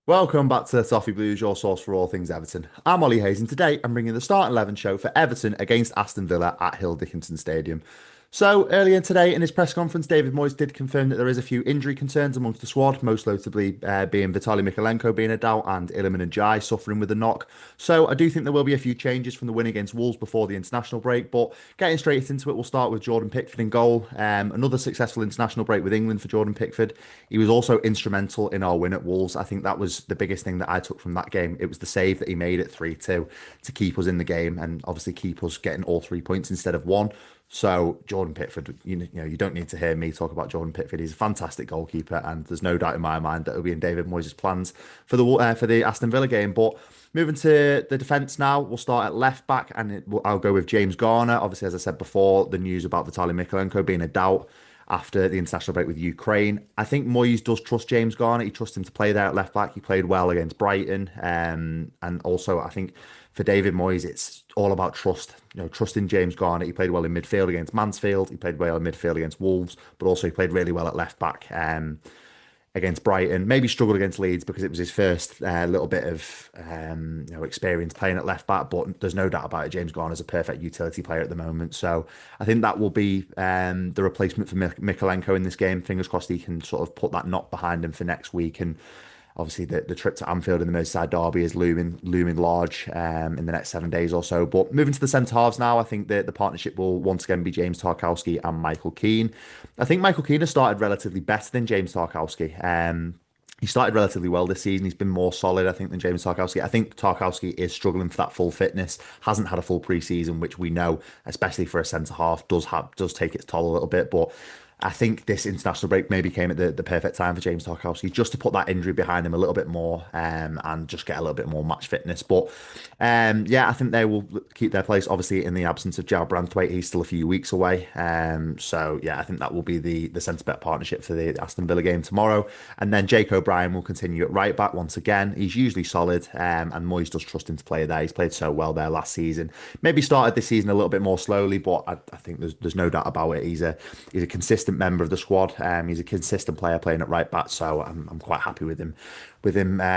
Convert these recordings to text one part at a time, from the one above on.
Welcome back to Toffee Blues, your source for all things Everton. I'm Ollie Hayes, and today I'm bringing the Start 11 show for Everton against Aston Villa at Hill Dickinson Stadium. So, earlier today in his press conference, David Moyes did confirm that there is a few injury concerns amongst the squad, most notably being Vitaly Mykolenko being a doubt and Ndiaye suffering with a knock. So, I do think there will be a few changes from the win against Wolves before the international break, but getting straight into it, we'll start with Jordan Pickford in goal. Another successful international break with England for Jordan Pickford. He was also instrumental in our win at Wolves. I think that was the biggest thing that I took from that game. It was the save that he made at 3-2 to keep us in the game and obviously keep us getting all 3 points instead of one. So Jordan Pickford, you don't need to hear me talk about Jordan Pickford. He's a fantastic goalkeeper, and there's no doubt in my mind that it'll be in David Moyes' plans for the Aston Villa game. But moving to the defence now, we'll start at left back, and I'll go with James Garner. Obviously, as I said before, the news about Vitaly Mykolenko being a doubt after the international break with Ukraine. I think Moyes does trust James Garner. He trusts him to play there at left back. He played well against Brighton, and also I think for David Moyes, it's all about trust. Trusting James Garner. He played well in midfield against Mansfield. He played well in midfield against Wolves, but also he played really well at left back. Against Brighton. Maybe struggled against Leeds because it was his first little bit of experience playing at left back. But there's no doubt about it. James Garner's a perfect utility player at the moment. So I think that will be the replacement for Mykolenko in this game. Fingers crossed he can sort of put that knock behind him for next week. And obviously, the trip to Anfield in the Merseyside derby is looming large in the next 7 days or so. But moving to the centre halves now, I think that the partnership will once again be James Tarkowski and Michael Keane. I think Michael Keane has started relatively better than James Tarkowski. He started relatively well this season. He's been more solid, I think, than James Tarkowski. I think Tarkowski is struggling for that full fitness. Hasn't had a full pre-season, which we know, especially for a centre half, does take its toll a little bit. But I think this international break maybe came at the perfect time for James Tarkowski just to put that injury behind him a little bit more and just get a little bit more match fitness. But yeah, I think they will keep their place. Obviously, in the absence of Joe Branthwaite, he's still a few weeks away. So yeah, I think that will be the centre back partnership for the Aston Villa game tomorrow. And then Jake O'Brien will continue at right back once again. He's usually solid, and Moyes does trust him to play there. He's played so well there last season. Maybe started this season a little bit more slowly, but I think there's no doubt about it. He's a consistent member of the squad. He's a consistent player playing at right back, so I'm quite happy with him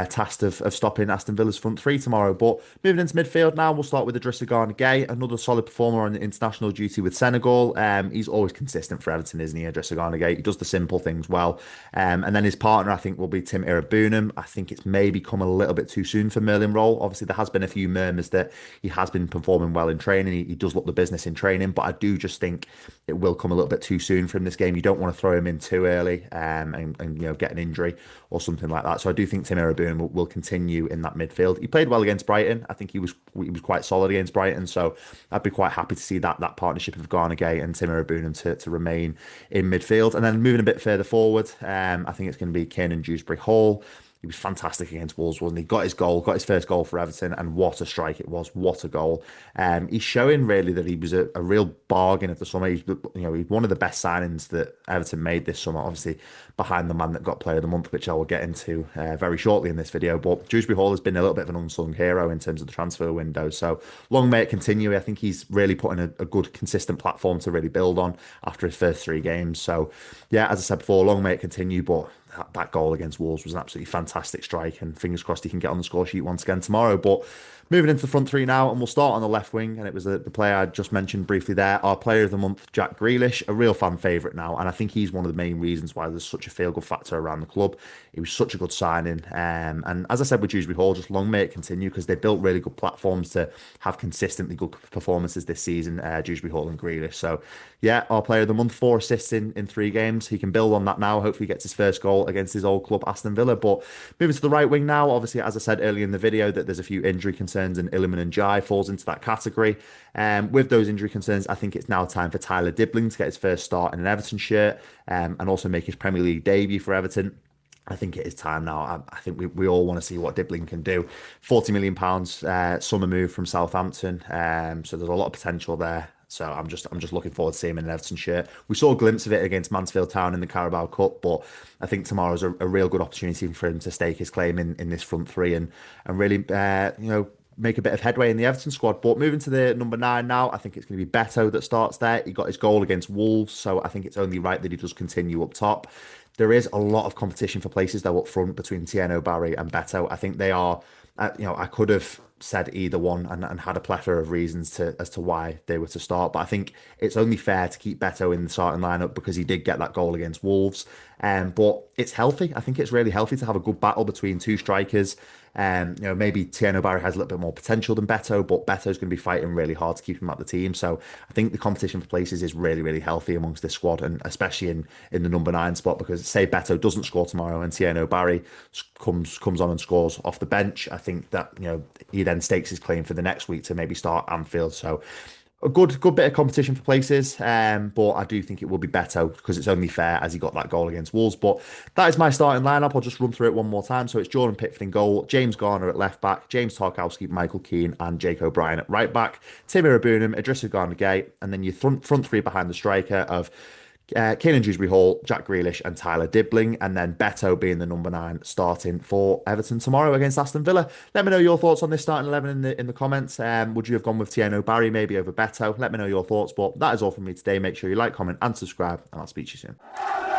tasked of stopping Aston Villa's front three tomorrow. But moving into midfield now, we'll start with Idrissa Gana Gueye, another solid performer on international duty with Senegal. He's always consistent for Everton, isn't he, Idrissa Gana Gueye? He does the simple things well. And then his partner, I think, will be Tim Iroegbunam. I think it's maybe come a little bit too soon for Merlin Roll. Obviously, there has been a few murmurs that he has been performing well in training. He does look the business in training, but I do just think it will come a little bit too soon for him this game. You don't want to throw him in too early and get an injury or something like that. So I do think Tim Iroegbunam will continue in that midfield. He played well against Brighton. I think he was quite solid against Brighton. So I'd be quite happy to see that partnership of Gana Gueye and Tim Iroegbunam to remain in midfield. And then moving a bit further forward, I think it's going to be Kiernan Dewsbury Hall. He was fantastic against Wolves, wasn't he? Got his first goal for Everton, and what a strike it was! What a goal! He's showing really that he was a real bargain of the summer. He's one of the best signings that Everton made this summer. Obviously, behind the man that got Player of the Month, which I will get into very shortly in this video. But Dewsbury Hall has been a little bit of an unsung hero in terms of the transfer window. So long may it continue. I think he's really putting a good, consistent platform to really build on after his first 3 games. So yeah, as I said before, long may it continue. But that goal against Wolves was an absolutely fantastic strike, and fingers crossed he can get on the score sheet once again tomorrow. But moving into the front three now, and we'll start on the left wing, and it was the player I just mentioned briefly there, our player of the month, Jack Grealish, a real fan favourite now, and I think he's one of the main reasons why there's such a feel-good factor around the club. He was such a good signing, and as I said with Dewsbury Hall, just long may it continue, because they built really good platforms to have consistently good performances this season, Dewsbury Hall and Grealish. So yeah, our player of the month, 4 assists in 3 games. He can build on that now. Hopefully he gets his first goal against his old club, Aston Villa. But moving to the right wing now, obviously, as I said earlier in the video, that there's a few injury concerns, and Iliman Ndiaye falls into that category. With those injury concerns, I think it's now time for Tyler Dibling to get his first start in an Everton shirt, and also make his Premier League debut for Everton. I think it is time now. I think we all want to see what Dibling can do. £40 million summer move from Southampton, so there's a lot of potential there. So I'm just looking forward to seeing him in an Everton shirt. We saw a glimpse of it against Mansfield Town in the Carabao Cup, but I think tomorrow's a real good opportunity for him to stake his claim in this front three and really make a bit of headway in the Everton squad. But moving to the number 9 now, I think it's going to be Beto that starts there. He got his goal against Wolves, so I think it's only right that he does continue up top. There is a lot of competition for places though up front between Tieno, Barry, and Beto. I think they are. I could have said either one and had a plethora of reasons as to why they were to start, but I think it's only fair to keep Beto in the starting lineup because he did get that goal against Wolves. But it's healthy. I think it's really healthy to have a good battle between two strikers. Maybe Tieno Barry has a little bit more potential than Beto, but Beto's going to be fighting really hard to keep him at the team. So I think the competition for places is really, really healthy amongst this squad, and especially in the number 9 spot. Because say Beto doesn't score tomorrow and Tieno Barry comes on and scores off the bench, I think that he then stakes his claim for the next week to maybe start Anfield. So a good bit of competition for places, but I do think it will be Beto because it's only fair as he got that goal against Wolves. But that is my starting lineup. I'll just run through it one more time. So it's Jordan Pickford in goal, James Garner at left back, James Tarkowski, Michael Keane, and Jake O'Brien at right back, Tim Irabunum, Idrissa Gana Gueye, and then your front three behind the striker of Kiernan Dewsbury-Hall, Jack Grealish, and Tyler Dibbling, and then Beto being the number 9 starting for Everton tomorrow against Aston Villa. Let me know your thoughts on this starting 11 in the comments. Would you have gone with Tieno Barry maybe over Beto? Let me know your thoughts. But that is all from me today. Make sure you like, comment, and subscribe, and I'll speak to you soon.